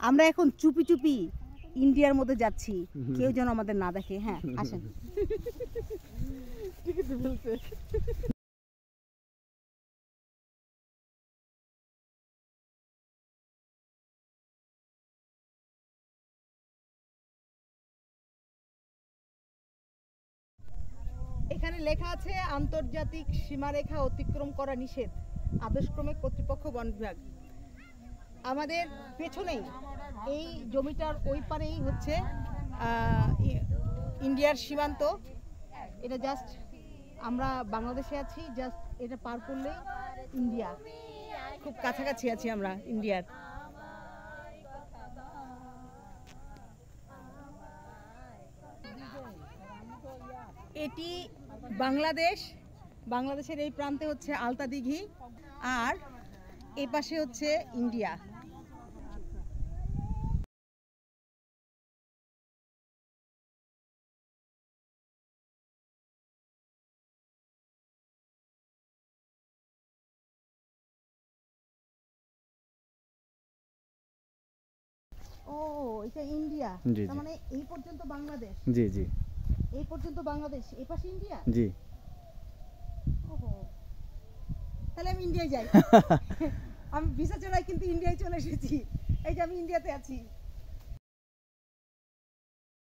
আমরা এখন চুপি চুপি ইন্ডিয়ার মধ্যে যাচ্ছি, কেউ যেন আমাদের না দেখে। হ্যাঁ, আসেন। ঠিক আছে বলছে। এখানে লেখা আছে আন্তর্জাতিক সীমারেখা অতিক্রম করা নিষেধ, আদেশক্রমে কর্তৃপক্ষ বন বিভাগ। আমাদের পেছনেই এই জমিটার ওই পারেই হচ্ছে ইন্ডিয়ার সীমান্ত। এটা জাস্ট আমরা বাংলাদেশে আছি, জাস্ট এটা পার করলেই ইন্ডিয়া, খুব কাছাকাছি আছি আমরা ইন্ডিয়ার। এটি বাংলাদেশ, বাংলাদেশের এই প্রান্তে হচ্ছে আলতা দিঘি, আর এই পাশে হচ্ছে ইন্ডিয়া। ও, এটা ইন্ডিয়া, তার মানে এই পর্যন্ত বাংলাদেশ। জি জি, এই পর্যন্ত বাংলাদেশ, এই পাশে ইন্ডিয়া। জি। ওহো, তাহলে আমি ইন্ডিয়ায় যাই। আমি ভিসা ছাড়াই কিন্তু ইন্ডিয়ায় চলে এসেছি। এই যে আমি ইন্ডিয়াতে আছি।